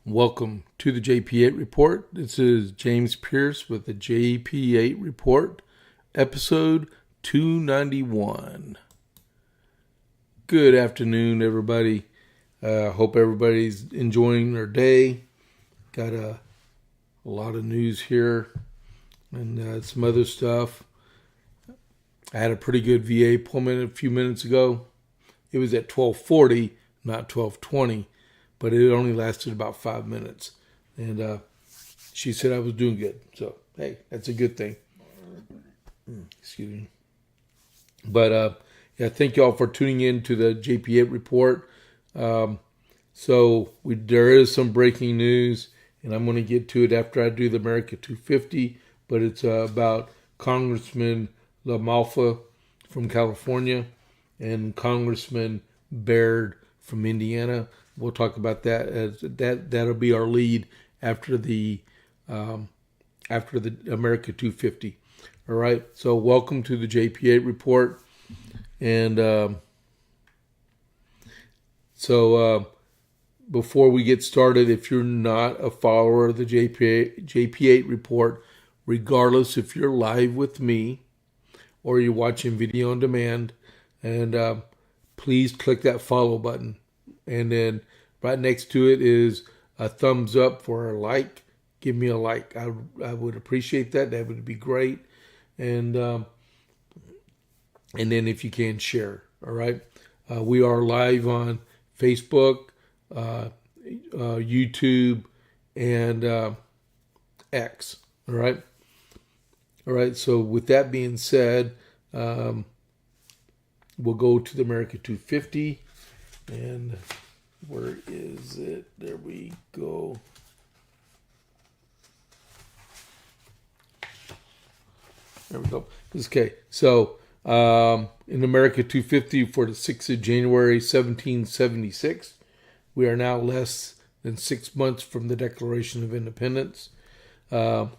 Welcome to the JP8 Report. This is James Pierce with the JP8 Report, episode 291. Good afternoon, everybody. Hope everybody's enjoying their day. Got a lot of news here and some other stuff. I had a pretty good VA appointment a few minutes ago. It was at 12:40, not 12:20. But it only lasted about 5 minutes. And she said I was doing good. So, hey, that's a good thing. Excuse me. But, thank y'all for tuning in to the JP8 Report. There is some breaking news, and I'm going to get to it after I do the America 250. But it's about Congressman LaMalfa from California and Congressman Baird from Indiana. We'll talk about that. That'll be our lead after the America 250. All right. So welcome to the JP8 Report. And before we get started, if you're not a follower of the JP8 Report, regardless if you're live with me or you're watching video on demand, and please click that follow button. And then right next to it is a thumbs up for a like. Give me a like. I would appreciate that. That would be great. And then if you can, share. All right. We are live on Facebook, YouTube, and X. All right. All right. So with that being said, we'll go to the America 250. And where is it? There we go. There we go. Okay. So, in America 250 for the 6th of January, 1776, we are now less than 6 months from the Declaration of Independence. The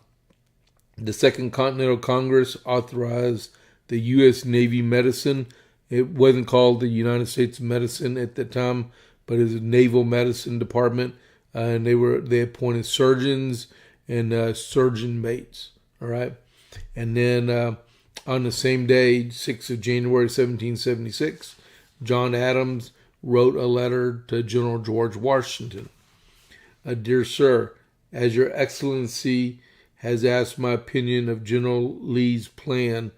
Second Continental Congress authorized the U.S. Navy Medicine. It wasn't called the United States Medicine at the time, but it was a Naval Medicine Department, and they appointed surgeons and surgeon mates. All right, and then on the same day, 6th of January, 1776, John Adams wrote a letter to General George Washington. Dear Sir, as Your Excellency has asked my opinion of General Lee's plan,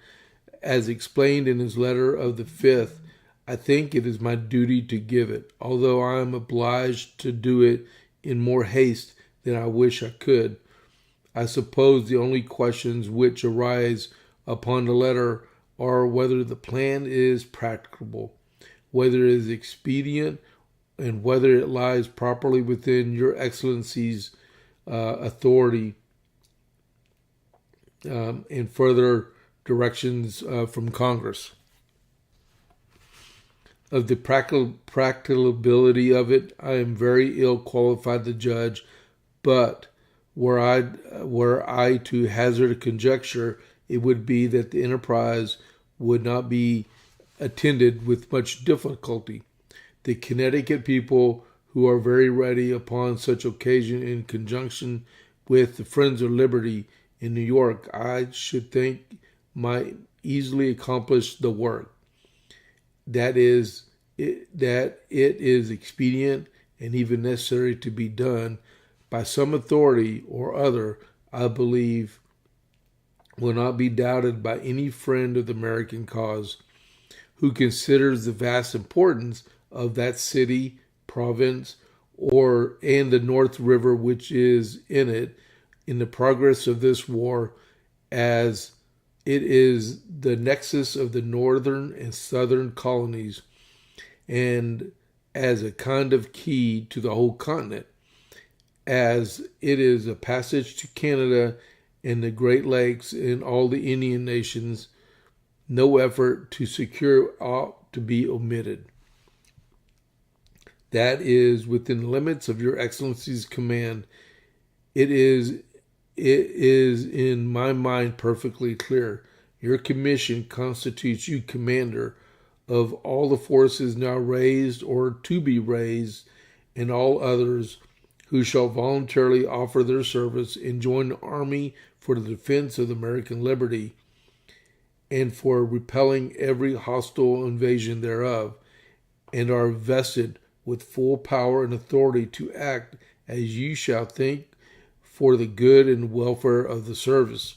as explained in his letter of the 5th, I think it is my duty to give it, although I am obliged to do it in more haste than I wish I could. I suppose the only questions which arise upon the letter are whether the plan is practicable, whether it is expedient, and whether it lies properly within Your Excellency's authority, and further directions from Congress. Of the practicability of it, I am very ill qualified to judge, but were I to hazard a conjecture, it would be that the enterprise would not be attended with much difficulty. The Connecticut people, who are very ready upon such occasion in conjunction with the Friends of Liberty in New York, I should think might easily accomplish the work. That it is expedient and even necessary to be done by some authority or other, I believe, will not be doubted by any friend of the American cause who considers the vast importance of that city, province, and the North River which is in it, in the progress of this war, as it is the nexus of the northern and southern colonies, and as a kind of key to the whole continent, as it is a passage to Canada and the Great Lakes and all the Indian nations. No effort to secure ought to be omitted. That is within the limits of Your Excellency's command. It is in my mind perfectly clear. Your commission constitutes you commander of all the forces now raised or to be raised, and all others who shall voluntarily offer their service and join the army for the defense of the American liberty and for repelling every hostile invasion thereof, and are vested with full power and authority to act as you shall think for the good and welfare of the service.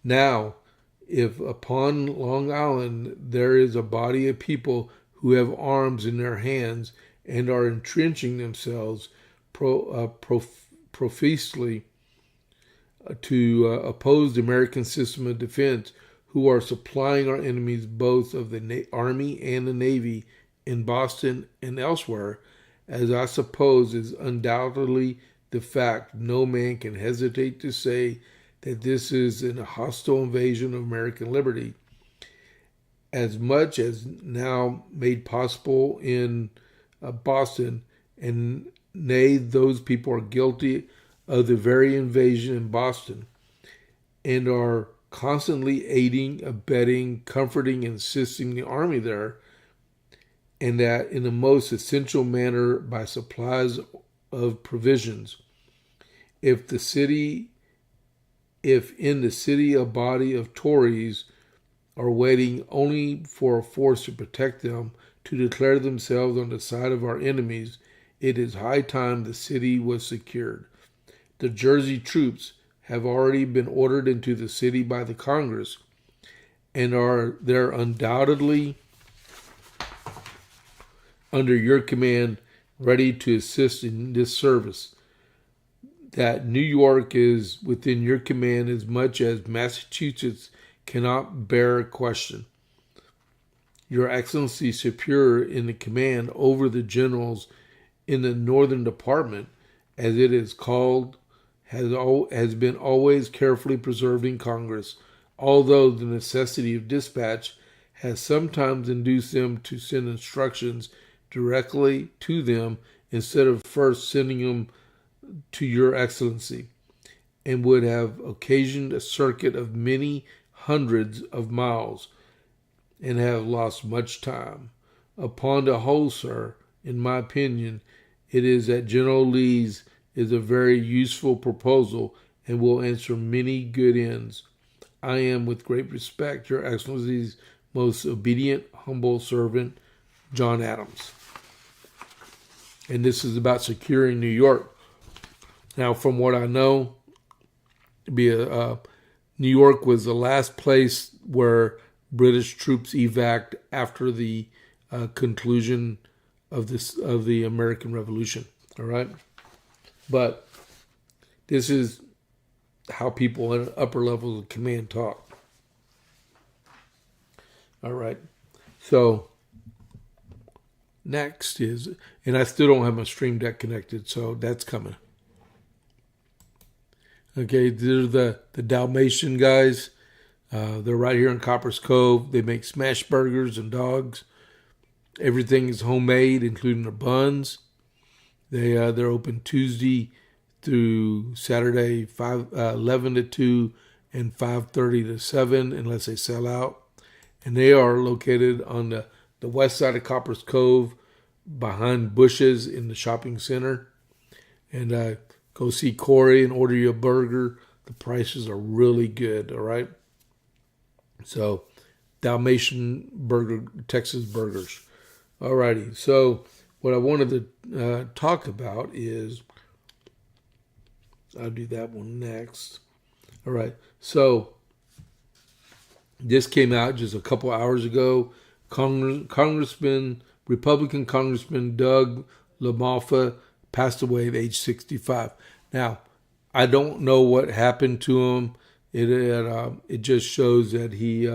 Now, if upon Long Island there is a body of people who have arms in their hands and are entrenching themselves profusely to oppose the American system of defense, who are supplying our enemies both of the Army and the Navy in Boston and elsewhere, as I suppose is undoubtedly the fact, no man can hesitate to say that this is a hostile invasion of American liberty, as much as now made possible in Boston, and nay, those people are guilty of the very invasion in Boston, and are constantly aiding, abetting, comforting, and assisting the army there, and that in the most essential manner by supplies of provisions. If in the city a body of Tories are waiting only for a force to protect them, to declare themselves on the side of our enemies, it is high time the city was secured. The Jersey troops have already been ordered into the city by the Congress, and are there undoubtedly under your command, ready to assist in this service. That New York is within your command as much as Massachusetts cannot bear question. Your Excellency Superior in the command over the generals in the Northern Department, as it is called, has been always carefully preserved in Congress, although the necessity of dispatch has sometimes induced them to send instructions directly to them instead of first sending them to your Excellency, and would have occasioned a circuit of many hundreds of miles, and have lost much time. Upon the whole, sir, in my opinion, it is that General Lee's is a very useful proposal and will answer many good ends. I am, with great respect, your Excellency's most obedient, humble servant, John Adams. And this is about securing New York. Now, from what I know, New York was the last place where British troops evacuated after the conclusion of the American Revolution. All right, but this is how people at upper levels of command talk. All right, so next is, and I still don't have my Stream Deck connected, so that's coming. Okay, they're the Dalmatian guys. They're right here in Copper's Cove. They make smash burgers and dogs. Everything is homemade, including their buns. They're open Tuesday through Saturday, 11 to 2 and 5:30 to 7, unless they sell out. And they are located on the west side of Copper's Cove, behind Bush's in the shopping center. And go see Corey and order you a burger. The prices are really good, all right? So, Dalmatian burger, Texas burgers. All righty. So, what I wanted to talk about is, I'll do that one next. All right. So, this came out just a couple hours ago. Republican Congressman Doug LaMalfa passed away at age 65. Now, I don't know what happened to him. It just shows that he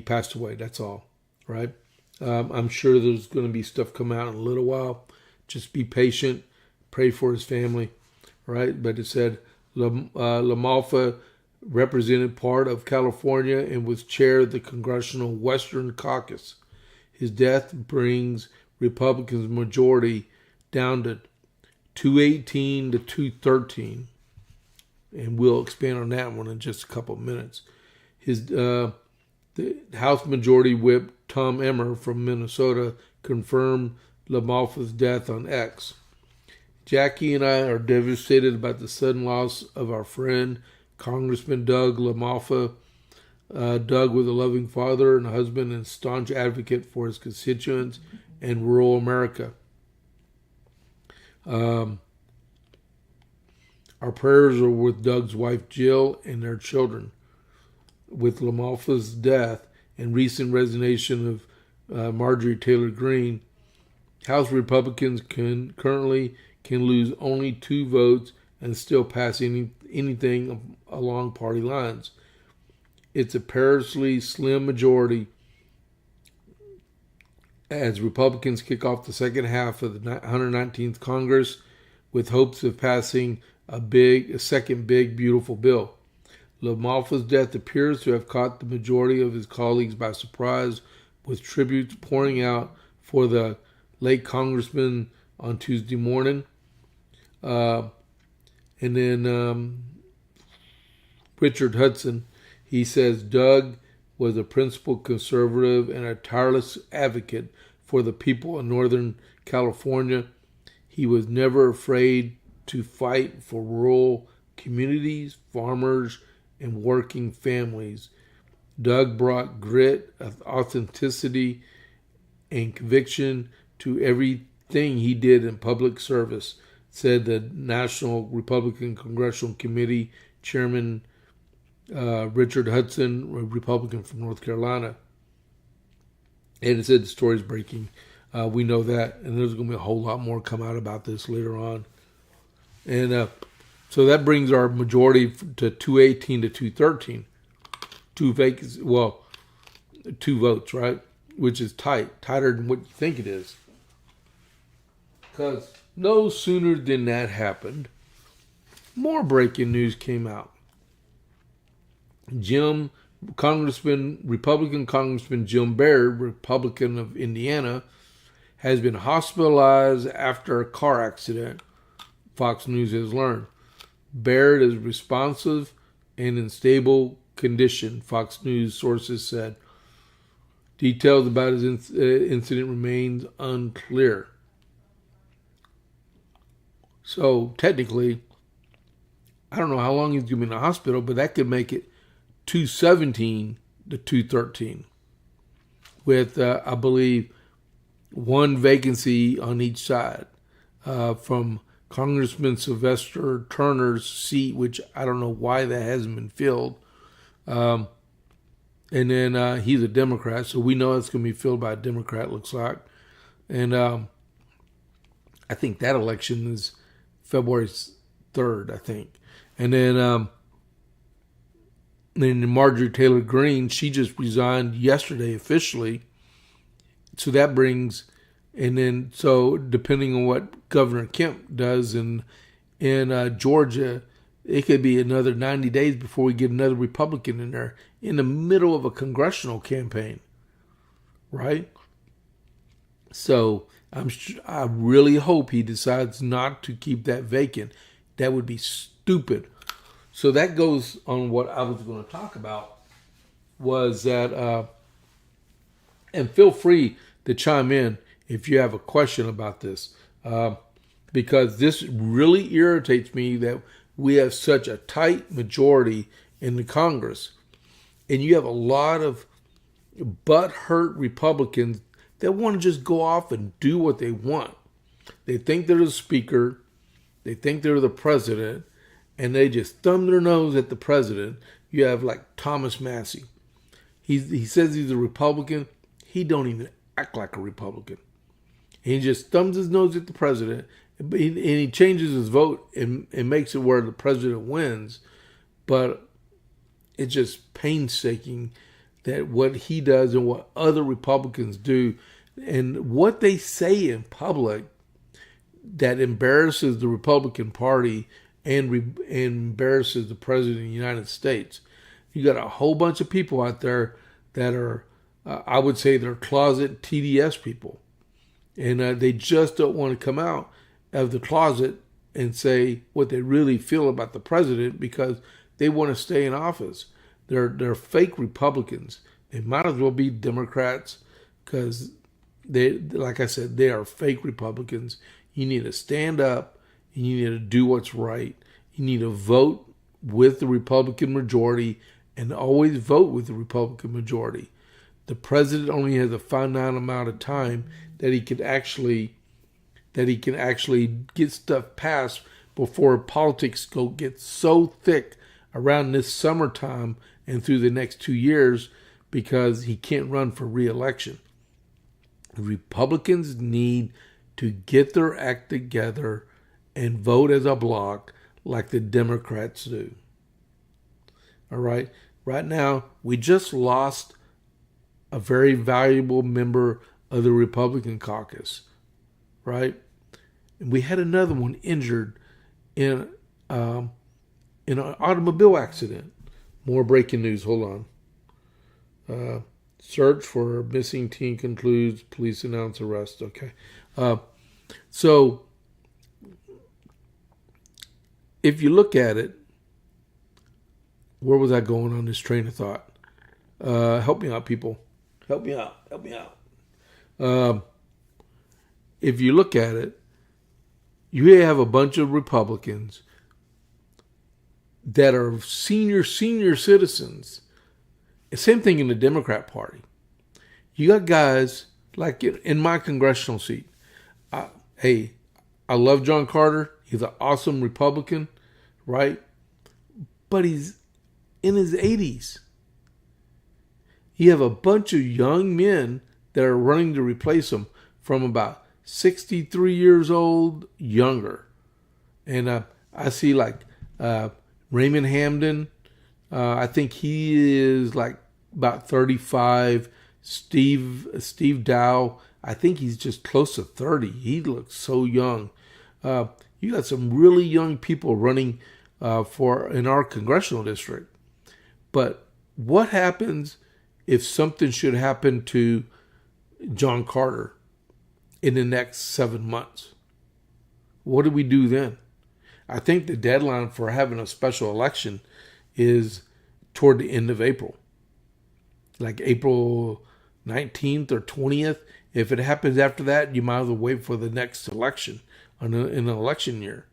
passed away. That's all, right? I'm sure there's going to be stuff come out in a little while. Just be patient. Pray for his family, right? But it said LaMalfa represented part of California and was chair of the Congressional Western Caucus. His death brings Republicans' majority down to 218 to 213, and we'll expand on that one in just a couple of minutes. The House Majority Whip Tom Emmer from Minnesota confirmed LaMalfa's death on X. Jackie and I are devastated about the sudden loss of our friend, Congressman Doug LaMalfa. Doug was a loving father and husband and staunch advocate for his constituents in rural America. Our prayers are with Doug's wife Jill and their children. With LaMalfa's death and recent resignation of Marjorie Taylor Greene, House Republicans currently can lose only 2 votes and still pass anything along party lines. It's a perilously slim majority as Republicans kick off the second half of the 119th Congress with hopes of passing a second big, beautiful bill. LaMalfa's death appears to have caught the majority of his colleagues by surprise, with tributes pouring out for the late congressman on Tuesday morning. And then Richard Hudson, he says Doug was a principled conservative and a tireless advocate for the people in Northern California. He was never afraid to fight for rural communities, farmers, and working families. Doug brought grit, authenticity, and conviction to everything he did in public service, said the National Republican Congressional Committee Chairman Richard Hudson, a Republican from North Carolina. And it said the story's breaking. We know that, and there's going to be a whole lot more come out about this later on. And so that brings our majority to 218 to 213. 2 vacancies, 2 votes, right? Which is tighter than what you think it is. Because no sooner than that happened, more breaking news came out. Republican Congressman Jim Baird, Republican of Indiana, has been hospitalized after a car accident, Fox News has learned. Baird is responsive and in stable condition, Fox News sources said. Details about his incident remains unclear. So technically, I don't know how long he's going to be in the hospital, but that could make it 217 to 213 with, I believe, 1 vacancy on each side from Congressman Sylvester Turner's seat, which I don't know why that hasn't been filled. And then he's a Democrat, so we know it's going to be filled by a Democrat, looks like. And I think that election is February 3rd, I think. And then Marjorie Taylor Greene, she just resigned yesterday officially. So that brings, and then so depending on what Governor Kemp does in Georgia, it could be another 90 days before we get another Republican in there in the middle of a congressional campaign, right? So I really hope he decides not to keep that vacant. That would be stupid. So that goes on what I was going to talk about was that, and feel free to chime in if you have a question about this, because this really irritates me that we have such a tight majority in the Congress, and you have a lot of butthurt Republicans that want to just go off and do what they want. They think they're the speaker, they think they're the president, and they just thumb their nose at the president. You have like Thomas Massey. He says he's a Republican. He don't even act like a Republican. He just thumbs his nose at the president, and he changes his vote and makes it where the president wins. But it's just painstaking that what he does and what other Republicans do and what they say in public that embarrasses the Republican Party and embarrasses the President of the United States. You got a whole bunch of people out there that are, I would say they're closet TDS people. And they just don't want to come out of the closet and say what they really feel about the president because they want to stay in office. They're fake Republicans. They might as well be Democrats because like I said, they are fake Republicans. You need to stand up and you need to do what's right. You need to vote with the Republican majority and always vote with the Republican majority. The president only has a finite amount of time that he can actually get stuff passed before politics get so thick around this summertime and through the next 2 years, because he can't run for re-election. The Republicans need to get their act together and vote as a bloc like the Democrats do. All right? Right now, we just lost a very valuable member of the Republican caucus, right? And we had another one injured in an automobile accident. More breaking news. Hold on. Search for missing teen concludes. Police announce arrest. Okay. So if you look at it, where was I going on this train of thought? Help me out, people. Help me out. If you look at it, you have a bunch of Republicans that are senior citizens. Same thing in the Democrat Party. You got guys like in my congressional seat. Hey, I love John Carter. He's an awesome Republican, right? But he's in his 80s. You have a bunch of young men that are running to replace him from about 63 years old younger. And I see like Raymond Hamden. I think he is like about 35. Steve Dow, I think he's just close to 30. He looks so young. You got some really young people running in our congressional district. But what happens if something should happen to John Carter in the next 7 months? What do we do then? I think the deadline for having a special election is toward the end of April. Like April 19th or 20th. If it happens after that, you might as well wait for the next election in an election year.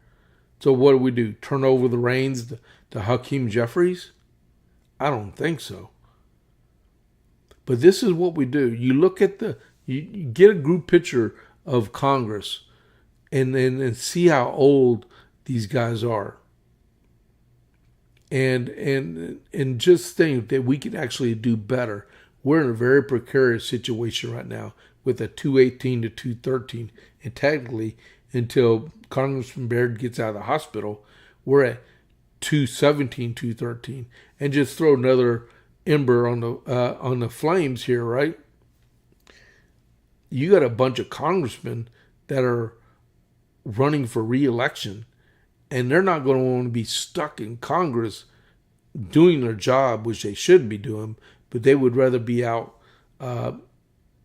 So what do? Turn over the reins to Hakeem Jeffries? I don't think so. But this is what we do. You look at you get a group picture of Congress and see how old these guys are. And just think that we can actually do better. We're in a very precarious situation right now with a 218 to 213. And technically, until Congressman Baird gets out of the hospital, we're at 217, 213. And just throw another ember on the flames here, right? You got a bunch of congressmen that are running for re-election, and they're not going to want to be stuck in Congress doing their job, which they should be doing, but they would rather be out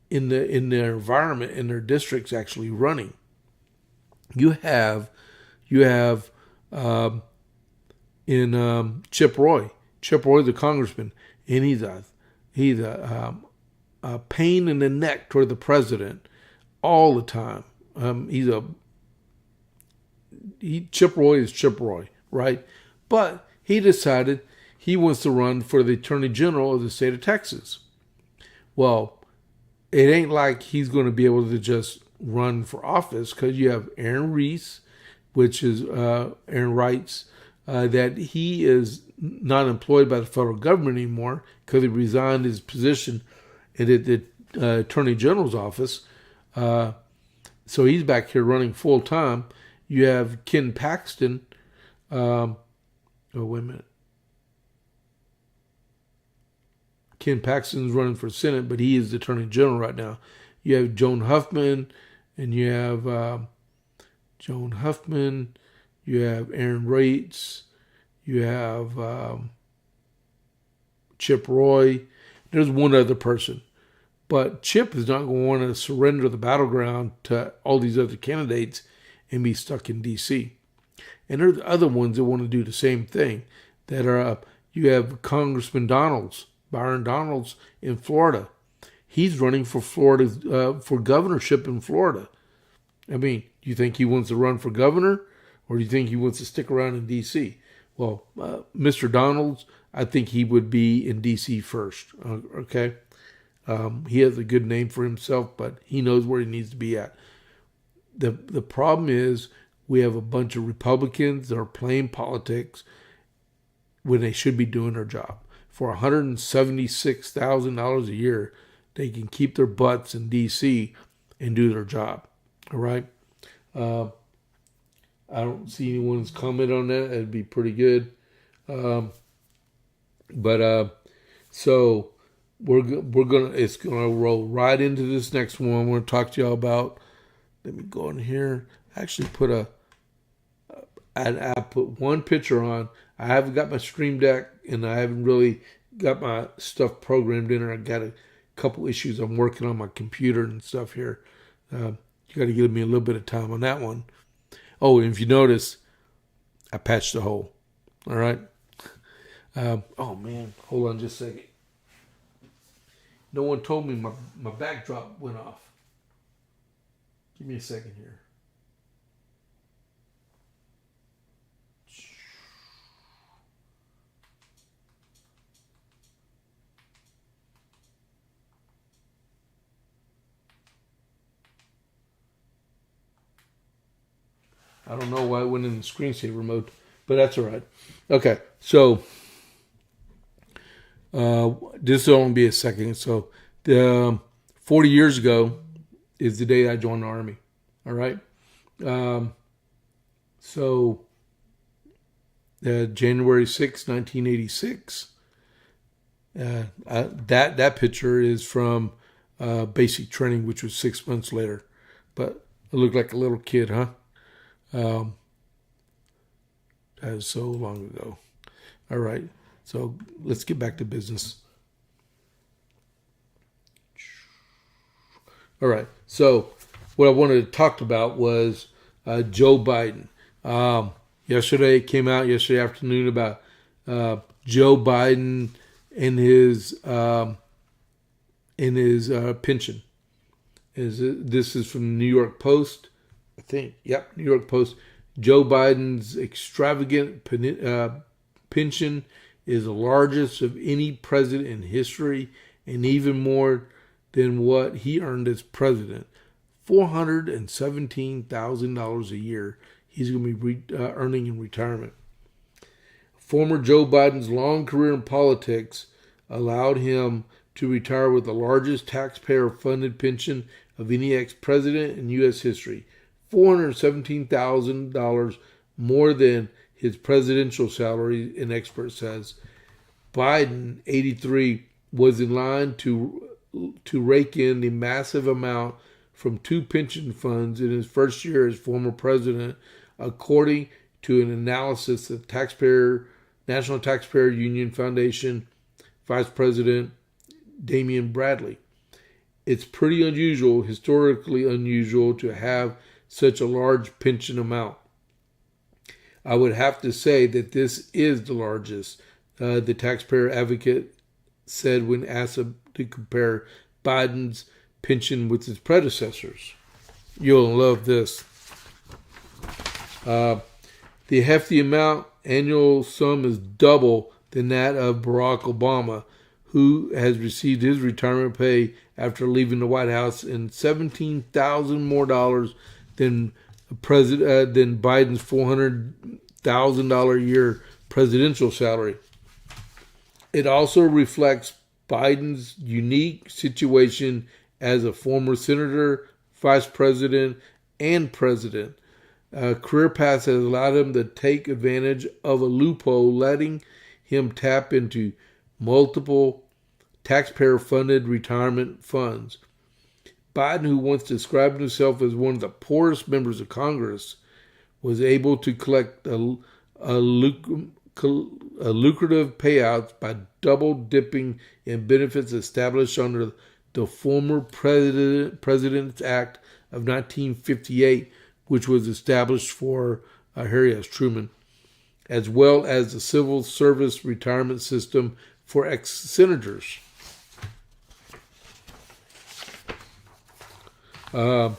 in their environment, in their districts, actually running. You have Chip Roy. Chip Roy's a congressman, and he's a pain in the neck toward the president all the time. Chip Roy is Chip Roy, right? But he decided he wants to run for the Attorney General of the state of Texas. Well, it ain't like he's going to be able to just run for office, because you have Aaron Reese, which is Aaron writes that he is not employed by the federal government anymore because he resigned his position at the Attorney General's office. So he's back here running full time. You have Ken Paxton. Wait a minute. Ken Paxton's running for Senate, but he is the Attorney General right now. You have Joan Huffman, and you have you have Aaron Reitz, you have Chip Roy. There's one other person. But Chip is not going to want to surrender the battleground to all these other candidates and be stuck in D.C. And there's other ones that want to do the same thing. That are you have Congressman Byron Donalds in Florida. He's running for Florida, for governorship in Florida. I mean, do you think he wants to run for governor, or do you think he wants to stick around in D.C.? Well, Mr. Donalds, I think he would be in D.C. first, okay? He has a good name for himself, but he knows where he needs to be at. The problem is we have a bunch of Republicans that are playing politics when they should be doing their job. For $176,000 a year, they can keep their butts in D.C. and do their job. All right? I don't see anyone's comment on that. That'd be pretty good. So it's gonna roll right into this next one. I'm gonna talk to y'all about. Let me go in here. I actually I put one picture on. I haven't got my Stream Deck, and I haven't really got my stuff programmed in, or I got a couple issues I'm working on my computer and stuff here. You got to give me a little bit of time on that one. Oh, and if you notice, I patched the hole. All right. Oh man, hold on just a second. No one told me my backdrop went off. Give me a second here. I don't know why it went in the screensaver mode, but that's all right. Okay, so this will only be a second. So 40 years ago is the day I joined the Army. All right. So January 6, 1986. That picture is from basic training, which was 6 months later. But I look like a little kid, huh? That is so long ago. All right. So let's get back to business. All right. So what I wanted to talk about was Joe Biden. Yesterday it came out yesterday afternoon about Joe Biden and his pension. This is from the New York Post, I think. Yep, New York Post. Joe Biden's extravagant pension is the largest of any president in history, and even more than what he earned as president. $417,000 a year he's going to be earning in retirement. Former Joe Biden's long career in politics allowed him to retire with the largest taxpayer-funded pension of any ex-president in U.S. history. $417,000 more than his presidential salary, an expert says. Biden, 83, was in line to rake in the massive amount from two pension funds in his first year as former president, according to an analysis of National Taxpayer Union Foundation Vice President Damian Bradley. It's pretty unusual, historically unusual, to have such a large pension amount. I would have to say that this is the largest, the taxpayer advocate said when asked to compare Biden's pension with his predecessors. You'll love this. The hefty annual sum is double than that of Barack Obama, who has received his retirement pay after leaving the White House, and $17,000 more than Biden's $400,000 a year presidential salary. It also reflects Biden's unique situation as a former senator, vice president, and president. Career path has allowed him to take advantage of a loophole, letting him tap into multiple taxpayer-funded retirement funds. Biden, who once described himself as one of the poorest members of Congress, was able to collect lucrative payouts by double-dipping in benefits established under the former President's Act of 1958, which was established for Harry S. Truman, as well as the civil service retirement system for ex-senators. Annual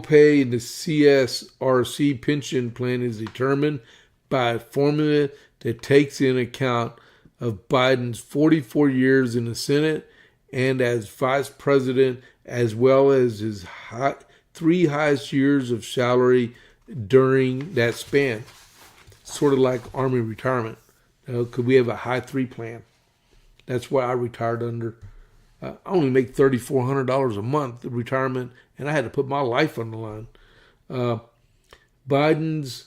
pay in the CSRC pension plan is determined by a formula that takes in account of Biden's 44 years in the Senate and as vice president, as well as his three highest years of salary during that span. Sort of like Army retirement. Because we have a high 3 plan. That's what I retired under. I only make $3,400 a month in retirement, and I had to put my life on the line. Biden's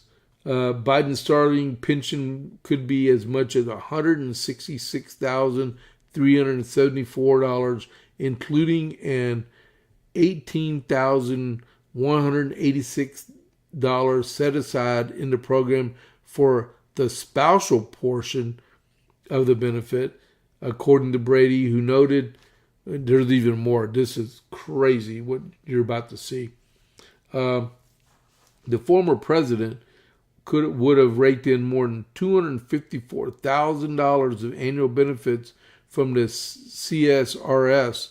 starting pension could be as much as $166,374, including an $18,186 set aside in the program for the spousal portion of the benefit, according to Brady, who noted there's even more. This is crazy what you're about to see. The former president would have raked in more than $254,000 of annual benefits from the CSRS,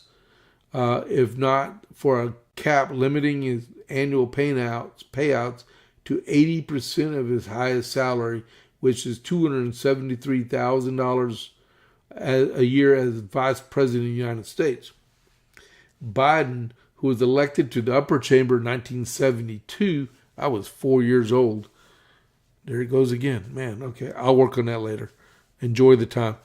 if not for a cap limiting his annual payouts to 80% of his highest salary, which is $273,000 a year as vice president of the United States. Biden, who was elected to the upper chamber in 1972, I was 4 years old. There he goes again. Man, okay, I'll work on that later. Enjoy the time.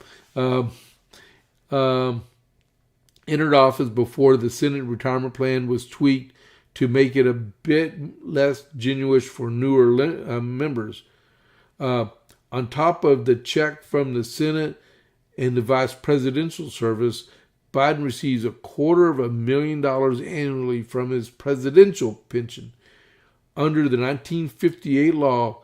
Entered office before the Senate retirement plan was tweaked to make it a bit less generous for newer members. On top of the check from the Senate and the vice presidential service, Biden receives $250,000 annually from his presidential pension. Under the 1958 law,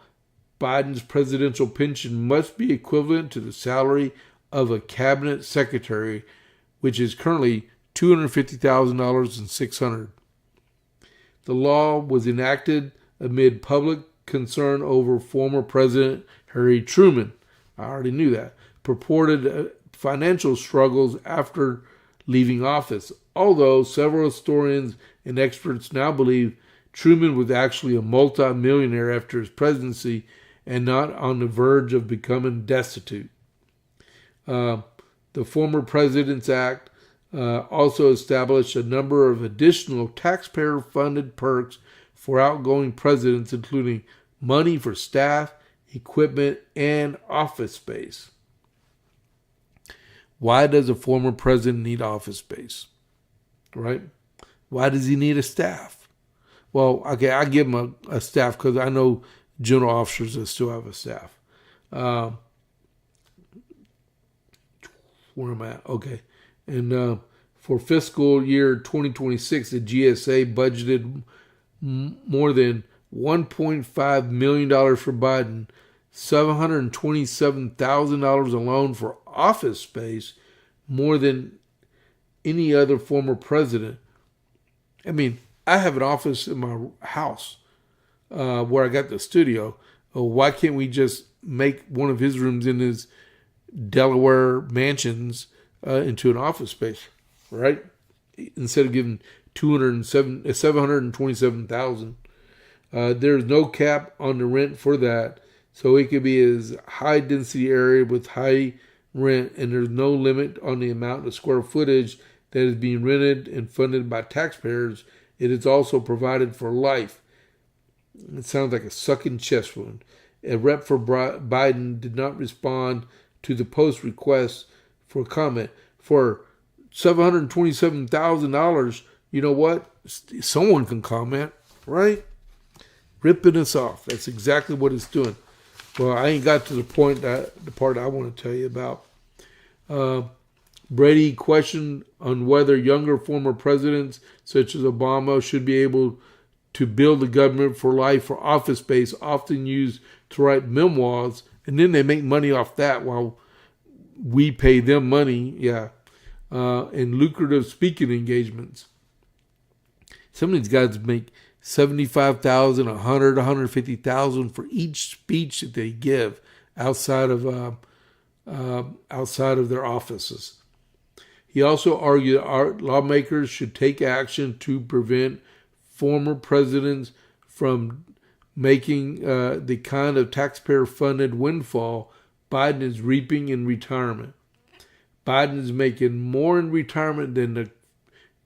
Biden's presidential pension must be equivalent to the salary of a cabinet secretary, which is currently $250,000 and $600. The law was enacted amid public concern over former President Harry Truman. I already knew that. Purported financial struggles after leaving office, although several historians and experts now believe Truman was actually a multi-millionaire after his presidency and not on the verge of becoming destitute. The former President's Act also established a number of additional taxpayer-funded perks for outgoing presidents, including money for staff, equipment, and office space. Why does a former president need office space? Right? Why does he need a staff? Well, okay, I give him a staff because I know general officers that still have a staff. Where am I at? Okay. And for fiscal year 2026, the GSA budgeted more than $1.5 million for Biden, $727,000 alone for office space, more than any other former president. I mean, I have an office in my house where I got the studio. Why can't we just make one of his rooms in his Delaware mansions into an office space, right? Instead of giving $727,000. There's no cap on the rent for that, so it could be a high density area with high rent, and there's no limit on the amount of square footage that is being rented and funded by taxpayers. It is also provided for life. It sounds like a sucking chest wound. A rep for Biden did not respond to the Post request for comment. For $727,000, you know what? Someone can comment, right? Ripping us off. That's exactly what it's doing. Well, I ain't got to the part I want to tell you about. Brady questioned on whether younger former presidents, such as Obama, should be able to build the government for life for office space, often used to write memoirs, and then they make money off that while we pay them money, and lucrative speaking engagements. Some of these guys make $75,000, $100,000, $150,000 for each speech that they give outside of their offices. He also argued our lawmakers should take action to prevent former presidents from making the kind of taxpayer-funded windfall Biden is reaping in retirement. Biden is making more in retirement than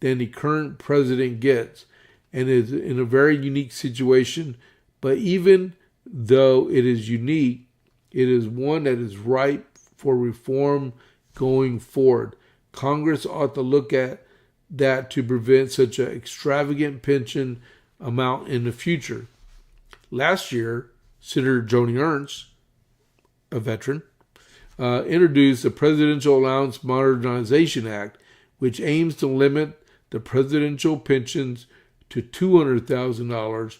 the current president gets, and is in a very unique situation. But even though it is unique, it is one that is ripe for reform going forward. Congress ought to look at that to prevent such an extravagant pension amount in the future. Last year, Senator Joni Ernst, a veteran, introduced the Presidential Allowance Modernization Act, which aims to limit the presidential pensions to $200,000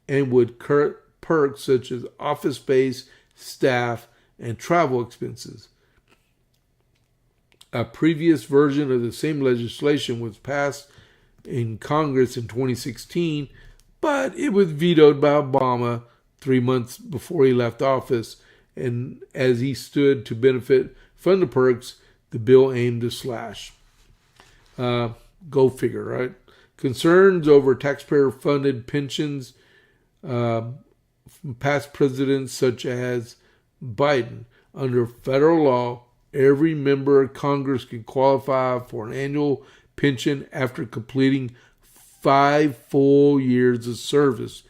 and would cut perks such as office space, staff, and travel expenses. A previous version of the same legislation was passed in Congress in 2016, but it was vetoed by Obama 3 months before he left office, and as he stood to benefit from the perks, the bill aimed to slash. Go figure, right? Concerns over taxpayer-funded pensions from past presidents such as Biden. Under federal law, every member of Congress can qualify for an annual pension after completing 5 full years of service.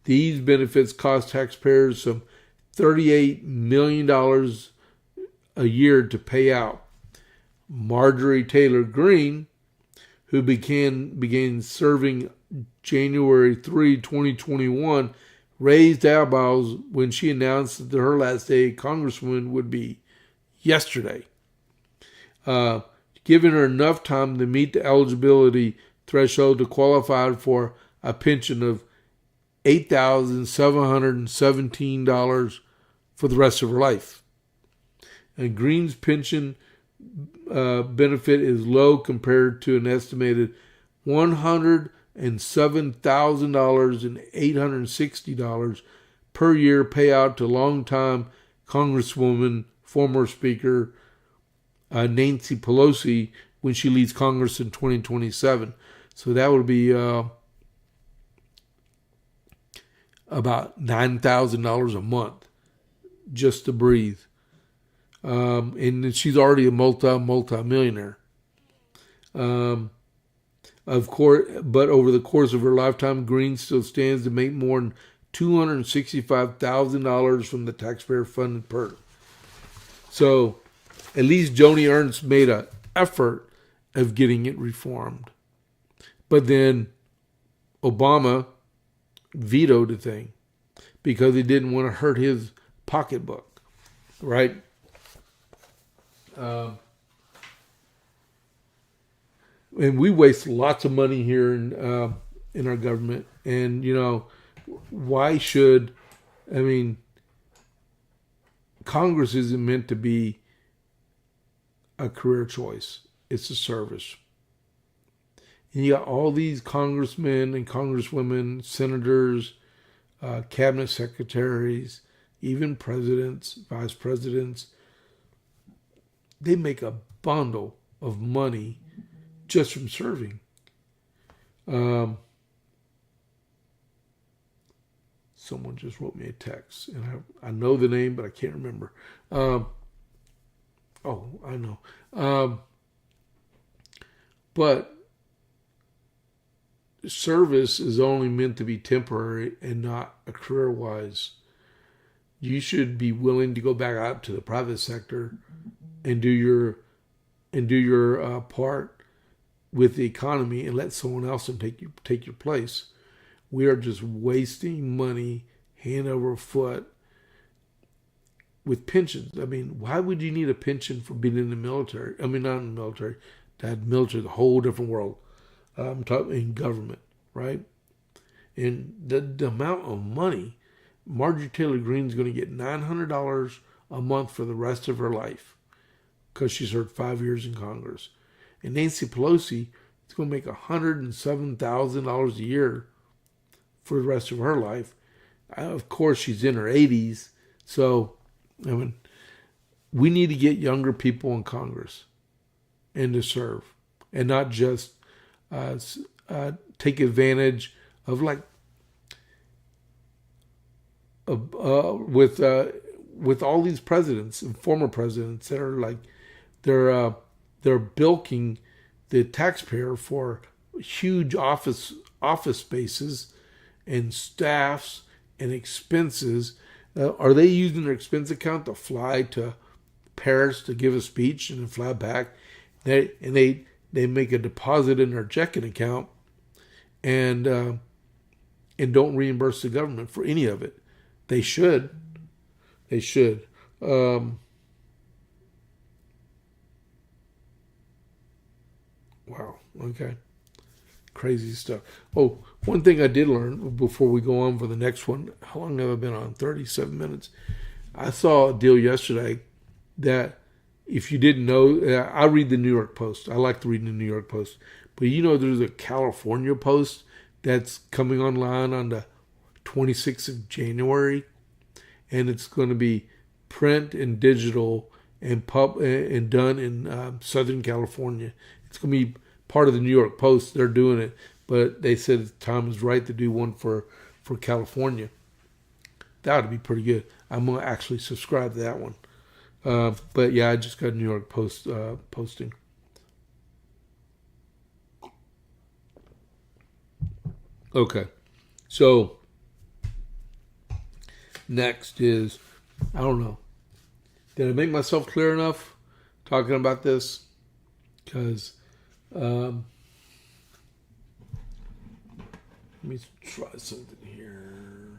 These benefits cost taxpayers some $38 million a year to pay out. Marjorie Taylor Greene, who began serving January 3, 2021, raised eyebrows when she announced that her last day Congresswoman would be yesterday, giving her enough time to meet the eligibility threshold to qualify for a pension of $8,717 for the rest of her life. And Greene's pension benefit is low compared to an estimated $107,000 and $860 per year payout to longtime Congresswoman, former Speaker Nancy Pelosi, when she leaves Congress in 2027. So that would be about $9,000 a month just to breathe. And she's already a multi-millionaire. Of course, but over the course of her lifetime, Greene still stands to make more than $265,000 from the taxpayer-funded perk. So, at least Joni Ernst made an effort of getting it reformed. But then Obama vetoed the thing because he didn't want to hurt his pocketbook, right? And we waste lots of money here in our government. And, why should, Congress isn't meant to be a career choice. It's a service. And you got all these congressmen and congresswomen, senators, cabinet secretaries, even presidents, vice presidents. They make a bundle of money just from serving. Someone just wrote me a text, and I know the name, but I can't remember. I know. But service is only meant to be temporary and not a career-wise. You should be willing to go back out to the private sector and do your part with the economy and let someone else take your place. We are just wasting money hand over foot with pensions. Why would you need a pension for being in the military? Not in the military. That military is a whole different world. I'm talking in government, right? And the amount of money, Marjorie Taylor Greene is going to get $900 a month for the rest of her life because she served 5 years in Congress. And Nancy Pelosi is going to make $107,000 a year for the rest of her life. Of course, she's in her 80s. So, we need to get younger people in Congress. and to serve, and not just take advantage of with all these presidents and former presidents that are they're bilking the taxpayer for huge office spaces and staffs and expenses. Are they using their expense account to fly to Paris to give a speech and then fly back? They make a deposit in their checking account and don't reimburse the government for any of it. They should. Wow. Okay. Crazy stuff. Oh, one thing I did learn before we go on for the next one. How long have I been on? 37 minutes. I saw a deal yesterday that, if you didn't know, I read the New York Post. I like to read the New York Post. But there's a California Post that's coming online on the 26th of January. And it's going to be print and digital and done in Southern California. It's going to be part of the New York Post. They're doing it. But they said the time is right to do one for California. That would be pretty good. I'm going to actually subscribe to that one. But yeah, I just got a New York Post posting. Okay. So next is, I don't know. Did I make myself clear enough talking about this? Because let me try something here.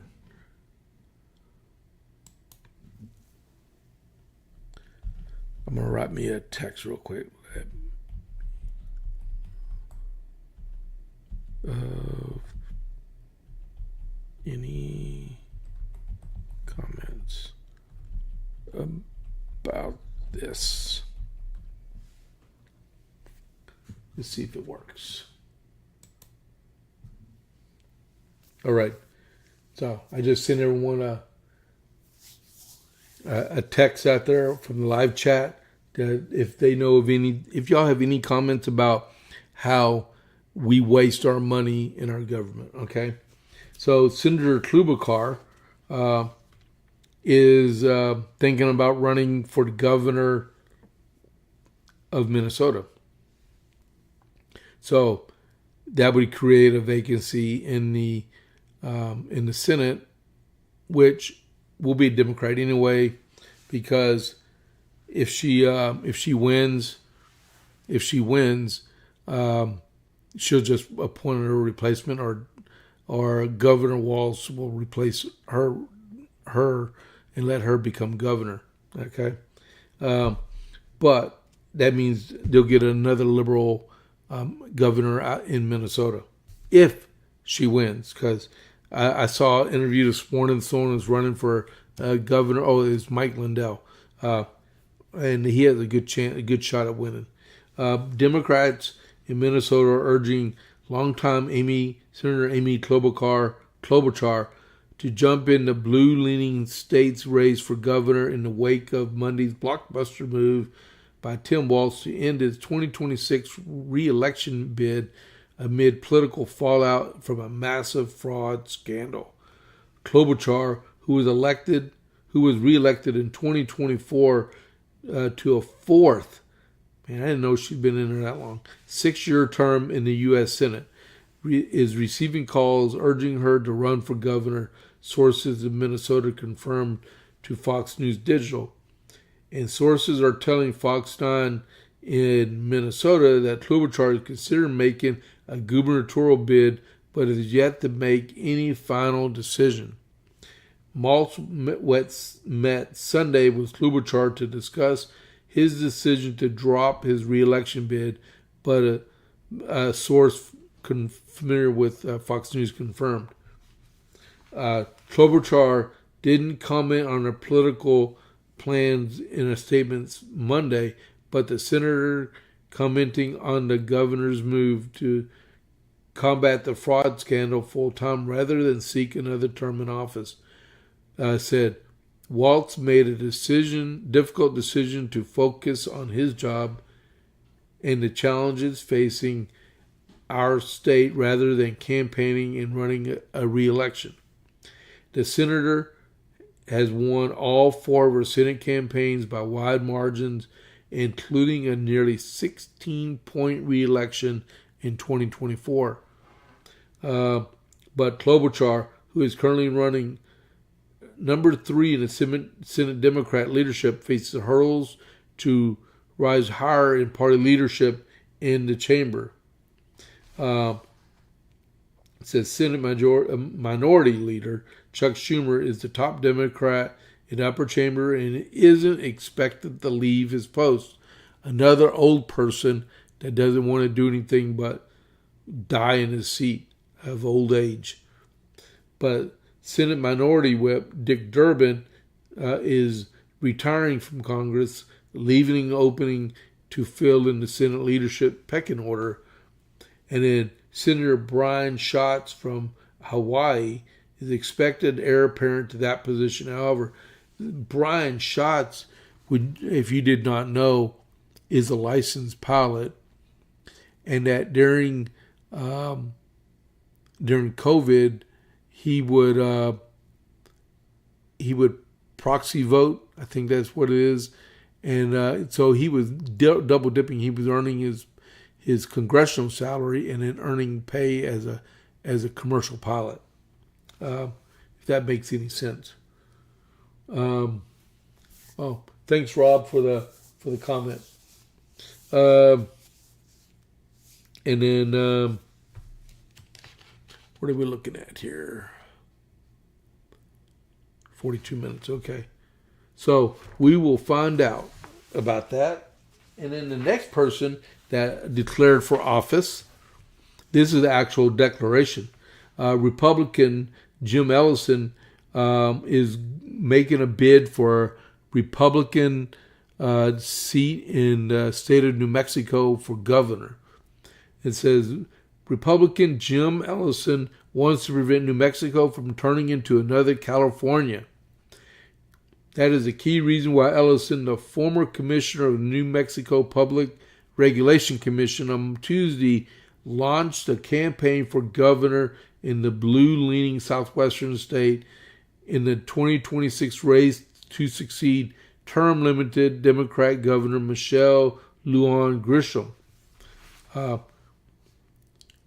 I'm going to write me a text real quick. Any comments about this? Let's see if it works. All right. So I just sent everyone a text out there from the live chat that if y'all have any comments about how we waste our money in our government. Okay. So Senator Klobuchar is thinking about running for the governor of Minnesota. So that would create a vacancy in the Senate, which will be a Democrat anyway, because if she wins, she'll just appoint her replacement, or Governor Walz will replace her and let her become governor. Okay, but that means they'll get another liberal governor out in Minnesota if she wins. Because I saw an interview this morning. Someone was running for governor. Oh, it's Mike Lindell, and he has a good shot at winning. Democrats in Minnesota are urging longtime Senator Amy Klobuchar to jump in the blue-leaning state's race for governor in the wake of Monday's blockbuster move by Tim Walz to end his 2026 re-election bid amid political fallout from a massive fraud scandal. Klobuchar, who was re-elected in 2024 to a fourth, man, I didn't know she'd been in there that long, 6-year term in the U.S. Senate, is receiving calls urging her to run for governor, sources in Minnesota confirmed to Fox News Digital. And sources are telling Fox 9 in Minnesota that Klobuchar is considering making a gubernatorial bid, but is yet to make any final decision. Walz met Sunday with Klobuchar to discuss his decision to drop his re-election bid, but a source familiar with Fox News confirmed. Klobuchar didn't comment on her political plans in a statement Monday, but the senator, commenting on the governor's move to combat the fraud scandal full-time rather than seek another term in office, said Walz made a difficult decision to focus on his job and the challenges facing our state rather than campaigning and running a re-election. The senator has won all 4 of her Senate campaigns by wide margins, including a nearly 16-point re-election in 2024. But Klobuchar, who is currently running number 3 in the Senate Democrat leadership, faces hurdles to rise higher in party leadership in the chamber. It says Senate Minority Leader Chuck Schumer is the top Democrat in the upper chamber and isn't expected to leave his post. Another old person that doesn't want to do anything but die in his seat of old age. But Senate Minority Whip Dick Durbin is retiring from Congress, leaving an opening to fill in the Senate leadership pecking order. And then Senator Brian Schatz from Hawaii is expected heir apparent to that position. However, Brian Schatz, if you did not know, is a licensed pilot, and that during COVID, he would proxy vote. I think that's what it is, and so he was double dipping. He was earning his congressional salary and then earning pay as a commercial pilot. If that makes any sense. Thanks, Rob, for the comment. And then what are we looking at here? 42 minutes. Okay, so we will find out about that. And then the next person that declared for office, this is the actual declaration. Republican Jim Ellison is making a bid for Republican seat in the state of New Mexico for governor. It says Republican Jim Ellison wants to prevent New Mexico from turning into another California. That is a key reason why Ellison, the former commissioner of the New Mexico Public Regulation Commission, on Tuesday launched a campaign for governor in the blue-leaning southwestern state in the 2026 race to succeed term-limited Democrat Governor Michelle Lujan Grisham.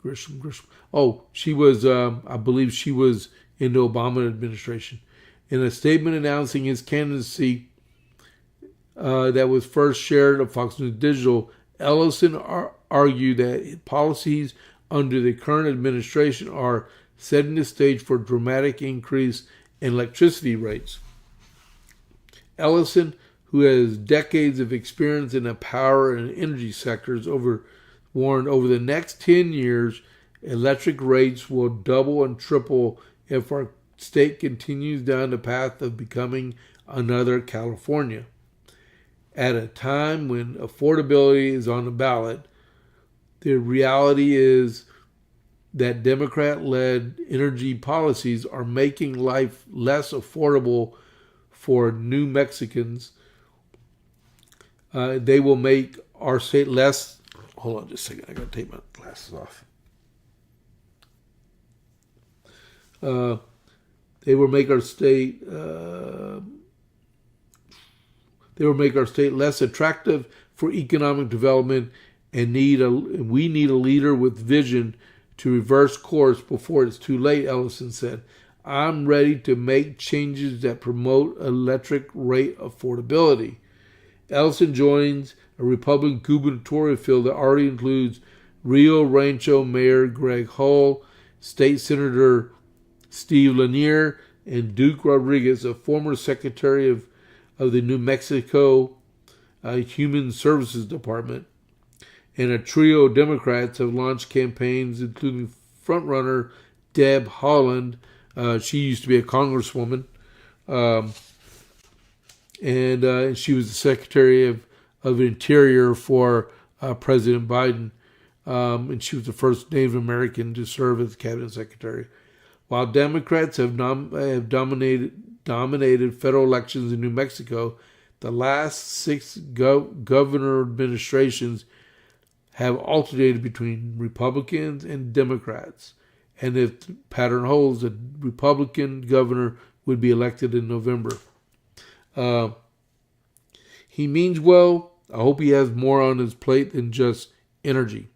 Grisham. Oh, she was, I believe she was in the Obama administration. In a statement announcing his candidacy that was first shared on Fox News Digital, Ellison argued that policies under the current administration are setting the stage for a dramatic increase in electricity rates. Ellison, who has decades of experience in the power and energy sectors, warned over the next 10 years, electric rates will double and triple if our state continues down the path of becoming another California. At a time when affordability is on the ballot, the reality is that Democrat-led energy policies are making life less affordable for New Mexicans. They will make our state less... Hold on just a second. I got to take my glasses off. They will make our state... They will make our state less attractive for economic development, and we need a leader with vision to reverse course before it's too late, Ellison said. I'm ready to make changes that promote electric rate affordability. Ellison joins a Republican gubernatorial field that already includes Rio Rancho Mayor Greg Hull, State Senator Steve Lanier, and Duke Rodriguez, a former Secretary of the New Mexico Human Services Department. And a trio of Democrats have launched campaigns, including frontrunner Deb Haaland. She used to be a congresswoman. And she was the Secretary of Interior for President Biden. And she was the first Native American to serve as cabinet secretary. While Democrats have dominated federal elections in New Mexico, the last 6 governor administrations have alternated between Republicans and Democrats. And if the pattern holds, a Republican governor would be elected in November. He means well. I hope he has more on his plate than just energy.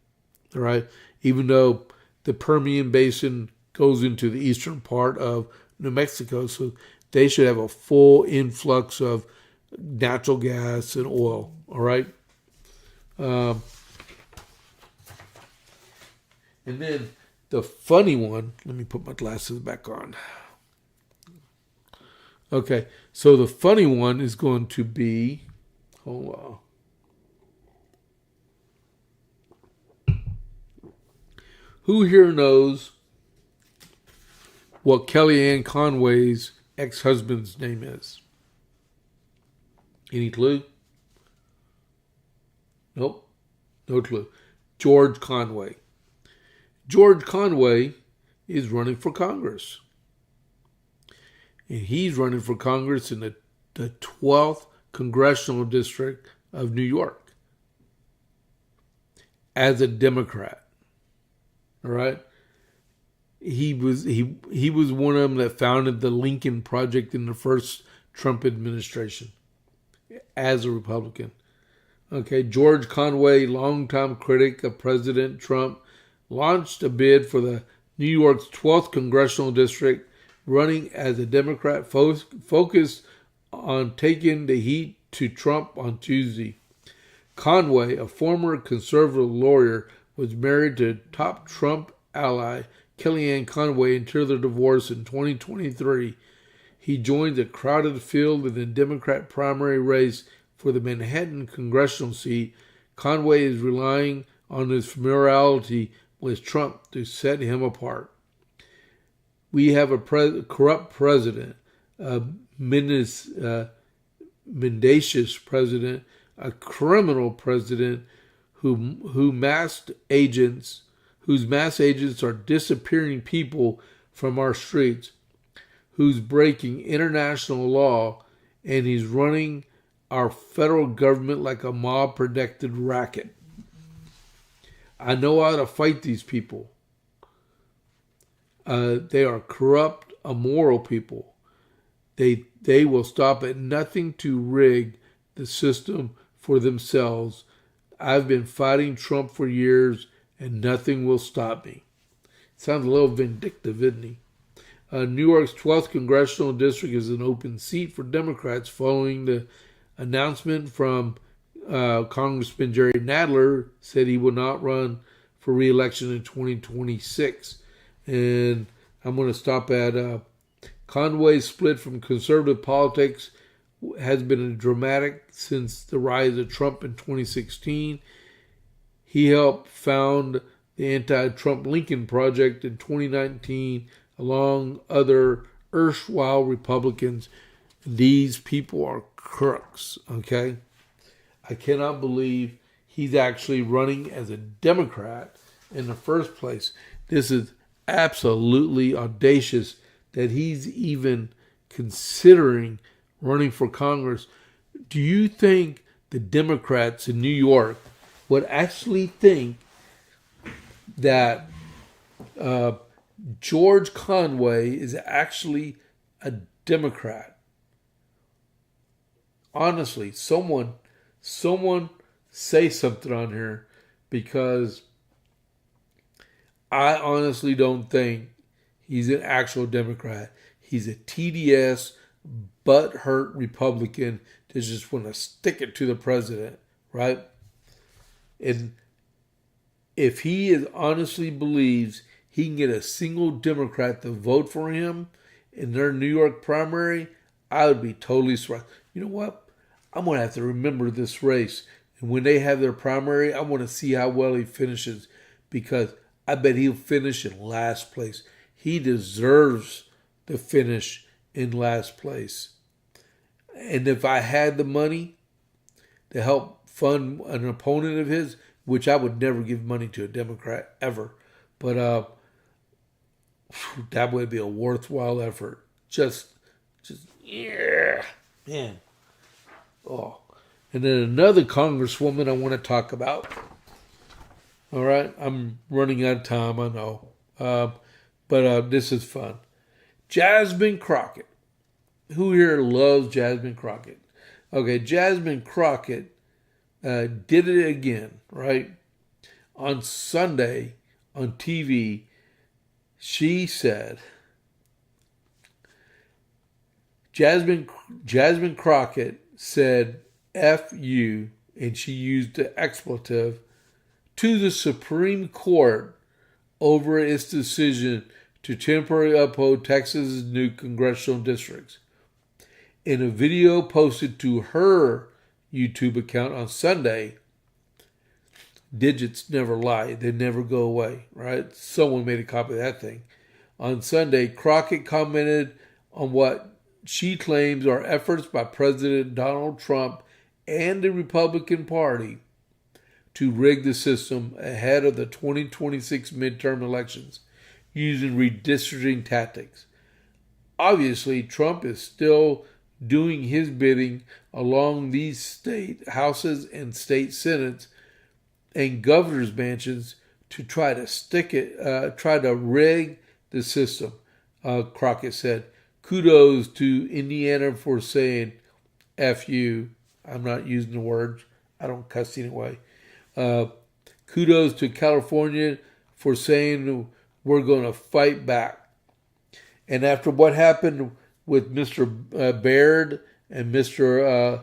All right. Even though the Permian Basin goes into the eastern part of New Mexico, so they should have a full influx of natural gas and oil. All right. And then the funny one, let me put my glasses back on. Okay, so the funny one is going to be, hold on. Who here knows what Kellyanne Conway's ex-husband's name is? Any clue? Nope, no clue. George Conway. George Conway is running for Congress. And he's running for Congress in the 12th Congressional District of New York as a Democrat. All right? He was one of them that founded the Lincoln Project in the first Trump administration as a Republican. Okay, George Conway, longtime critic of President Trump, launched a bid for the New York's 12th Congressional District, running as a Democrat focused on taking the heat to Trump on Tuesday. Conway, a former conservative lawyer, was married to top Trump ally Kellyanne Conway until their divorce in 2023. He joined a crowded field in the Democrat primary race for the Manhattan congressional seat. Conway is relying on his familiarity with Trump to set him apart. We have a corrupt president, a mendacious president, a criminal president whose mass agents are disappearing people from our streets, who's breaking international law, and he's running our federal government like a mob-protected racket. I know how to fight these people. They are corrupt, immoral people. They will stop at nothing to rig the system for themselves. I've been fighting Trump for years, and nothing will stop me. Sounds a little vindictive, isn't he? New York's 12th Congressional District is an open seat for Democrats following the announcement from Congressman Jerry Nadler said he will not run for re-election in 2026. And I'm going to stop at Conway's split from conservative politics has been dramatic since the rise of Trump in 2016. He helped found the anti-Trump Lincoln Project in 2019 along other erstwhile Republicans. These people are crooks, okay? I cannot believe he's actually running as a Democrat in the first place. This is absolutely audacious that he's even considering running for Congress. Do you think the Democrats in New York would actually think that George Conway is actually a Democrat? Honestly, someone say something on here, because I honestly don't think he's an actual Democrat. He's a TDS, butt-hurt Republican that just want to stick it to the president, right? And if he honestly believes he can get a single Democrat to vote for him in their New York primary, I would be totally surprised. You know what? I'm going to have to remember this race. And when they have their primary, I want to see how well he finishes, because I bet he'll finish in last place. He deserves to finish in last place. And if I had the money to help fund an opponent of his, which I would never give money to a Democrat ever, but that would be a worthwhile effort. Just yeah, man. Oh, and then another congresswoman I want to talk about All right, I'm running out of time, I know. But this is fun. Jasmine Crockett. Who here loves Jasmine Crockett? Okay, Jasmine Crockett did it again, right? On Sunday on TV, she said, Jasmine Crockett said F you, and she used the expletive, to the Supreme Court over its decision to temporarily uphold Texas's new congressional districts. In a video posted to her YouTube account on Sunday, digits never lie. They never go away, right? Someone made a copy of that thing. On Sunday, Crockett commented on what she claims are efforts by President Donald Trump and the Republican Party to rig the system ahead of the 2026 midterm elections using redistricting tactics. Obviously, Trump is still doing his bidding along these state houses and state senates and governor's mansions to try to rig the system, Crockett said. Kudos to Indiana for saying F you. I'm not using the words. I don't cuss anyway. Kudos to California for saying we're going to fight back. And after what happened with Mr. Baird and Mr.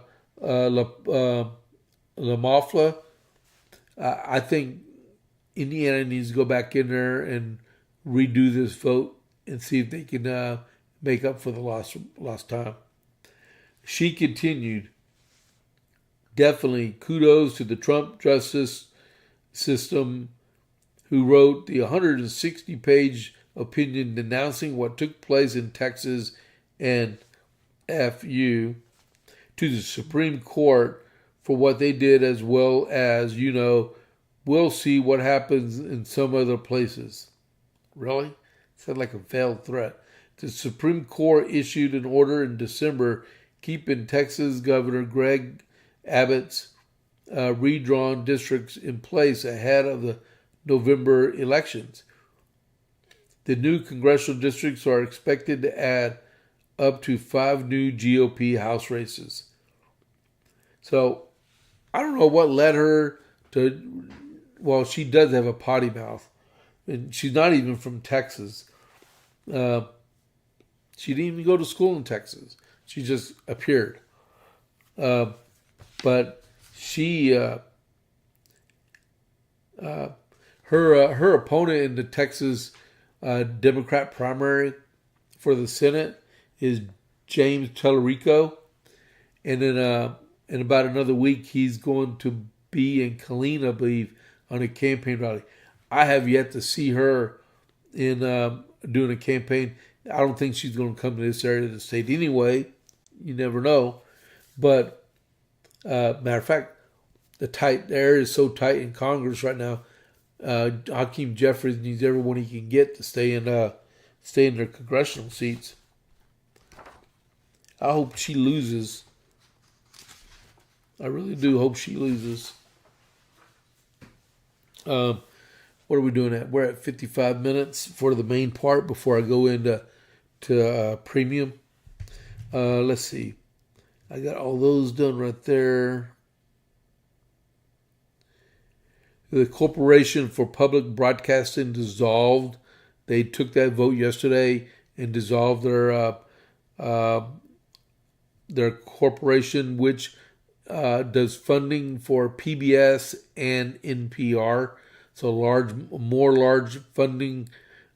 LaMalfa, I think Indiana needs to go back in there and redo this vote and see if they can make up for the lost time. She continued, definitely kudos to the Trump justice system who wrote the 160-page opinion denouncing what took place in Texas, and FU to the Supreme Court for what they did, as well as, we'll see what happens in some other places. Really? Sounds like a veiled threat. The Supreme Court issued an order in December keeping Texas Governor Greg Abbott's redrawn districts in place ahead of the November elections. The new congressional districts are expected to add up to 5 new GOP House races. So, I don't know what led her to, well, she does have a potty mouth. And she's not even from Texas. She didn't even go to school in Texas. She just appeared. But she, her opponent in the Texas Democrat primary for the Senate is James Tellerico. And then in about another week, he's going to be in Killeen, I believe, on a campaign rally. I have yet to see her in doing a campaign. I don't think she's going to come to this area of the state anyway. You never know. But matter of fact, the area is so tight in Congress right now. Hakeem Jeffries needs everyone he can get to stay in their congressional seats. I hope she loses. I really do hope she loses. What are we doing at? We're at 55 minutes for the main part before I go into premium. Let's see. I got all those done right there. The Corporation for Public Broadcasting dissolved. They took that vote yesterday and dissolved their corporation, which does funding for PBS and NPR. So more large funding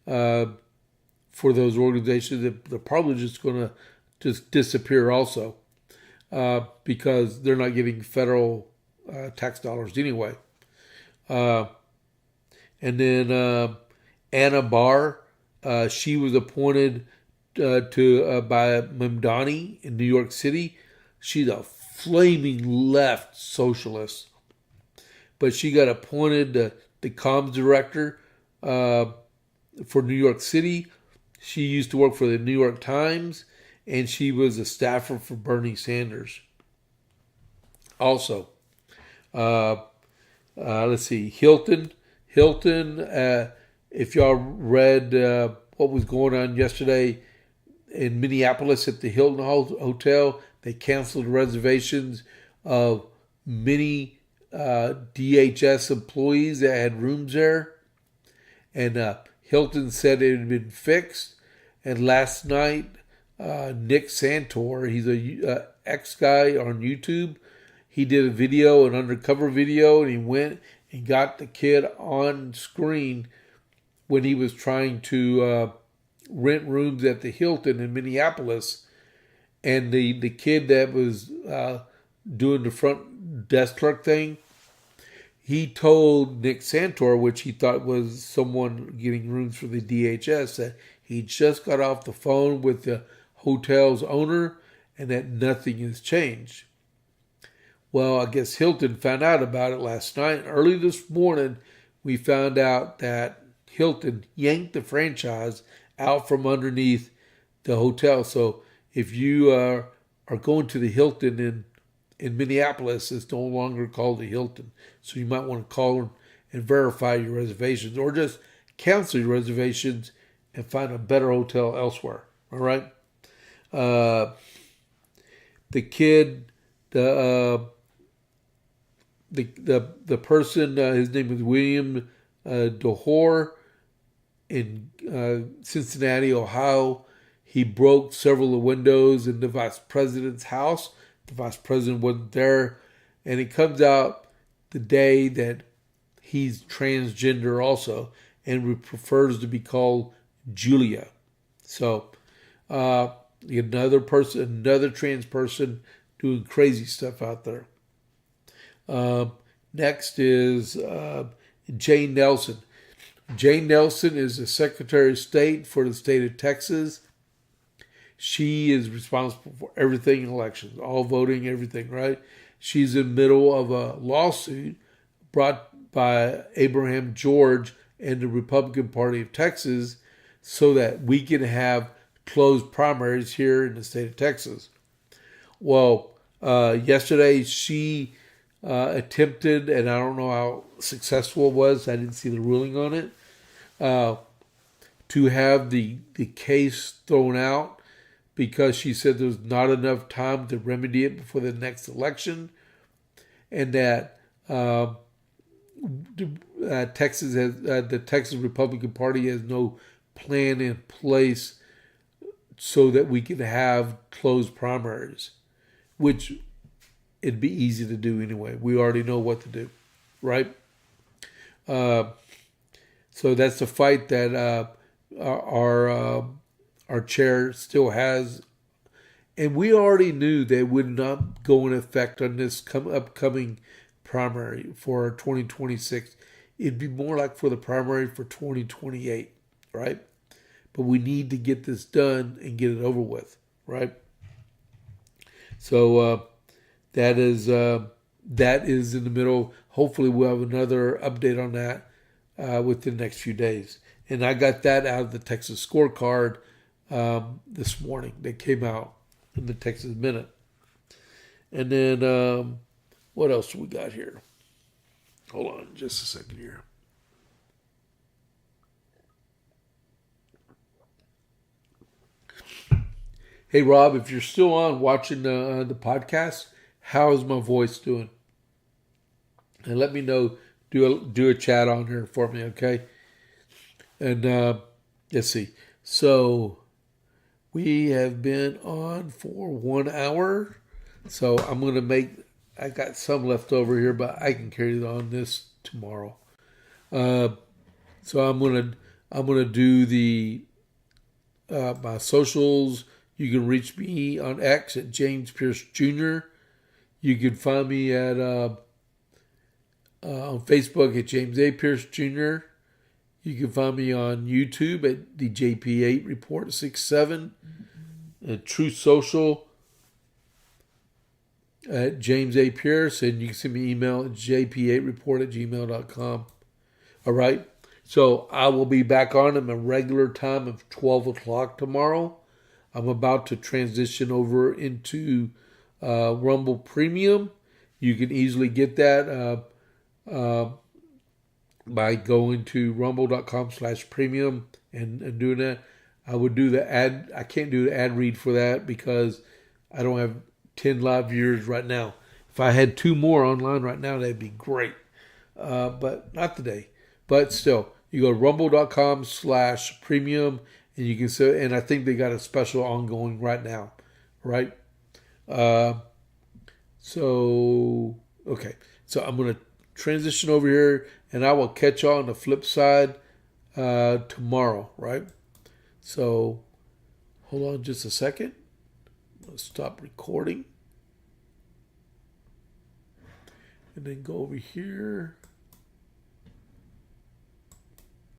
for those organizations. They're probably just going to just disappear also because they're not getting federal tax dollars anyway. And then Anna Barr, she was appointed by Mamdani in New York City. She's a flaming left socialist, but she got appointed the comms director for New York City. She used to work for the New York Times, and she was a staffer for Bernie Sanders. Also, let's see, Hilton Hilton, if y'all read what was going on yesterday in Minneapolis at the Hilton Hotel, they canceled reservations of many DHS employees that had rooms there. And Hilton said it had been fixed. And last night, Nick Santor, he's a ex-guy on YouTube, he did a video, an undercover video, and he went and got the kid on screen when he was trying to rent rooms at the Hilton in Minneapolis. And the kid that was doing the front desk clerk thing, he told Nick Santor, which he thought was someone getting rooms for the DHS, that he just got off the phone with the hotel's owner and that nothing has changed. Well, I guess Hilton found out about it last night. Early this morning, we found out that Hilton yanked the franchise out from underneath the hotel. So if you are going to the Hilton in Minneapolis, it's no longer called the Hilton. So you might want to call and verify your reservations, or just cancel your reservations and find a better hotel elsewhere. All right. The kid, the person, his name is William Dohor in Cincinnati, Ohio. He broke several of the windows in the vice president's house. The vice president wasn't there. And it comes out the day that he's transgender also and prefers to be called Julia. So another trans person doing crazy stuff out there. Next is Jane Nelson. Jane Nelson is the Secretary of State for the state of Texas. She is responsible for everything in elections, all voting, everything, right? She's in the middle of a lawsuit brought by Abraham George and the Republican Party of Texas so that we can have closed primaries here in the state of Texas. Well, yesterday she attempted, and I don't know how successful it was, I didn't see the ruling on it, to have the case thrown out because she said there was not enough time to remedy it before the next election, and that Texas has the Texas Republican Party has no plan in place so that we can have closed primaries, which it'd be easy to do anyway. We already know what to do, right? So that's the fight that our chair still has. And we already knew they would not go in effect on this upcoming primary for 2026. It'd be more like for the primary for 2028, right? But we need to get this done and get it over with, right? So that is in the middle. Hopefully we'll have another update on that within the next few days. And I got that out of the Texas scorecard this morning. They came out in the Texas Minute. And then what else do we got here? Hold on just a second here. Hey, Rob, if you're still on watching the podcast, how is my voice doing? And let me know. Do a chat on here for me, okay? And let's see. So we have been on for 1 hour. So I'm going to I got some left over here, but I can carry on this tomorrow. So I'm going to do the my socials. You can reach me on X at James Pierce Jr. You can find me at on Facebook at James A. Pierce Jr. You can find me on YouTube at the JP8 Report 67, and True Social at James A. Pierce, and you can send me an email at jp8report@gmail.com. All right. So I will be back on at my regular time of 12 o'clock tomorrow. I'm about to transition over into Rumble Premium. You can easily get that by going to rumble.com/premium and doing that. I would do the ad. I can't do the ad read for that because I don't have 10 live viewers right now. If I had 2 more online right now, that'd be great. But not today. But still, you go to rumble.com/premium and you can say, and I think they got a special ongoing right now, right? So I'm going to transition over here and I will catch y'all on the flip side tomorrow, right? So hold on just a second. Let's stop recording. And then go over here.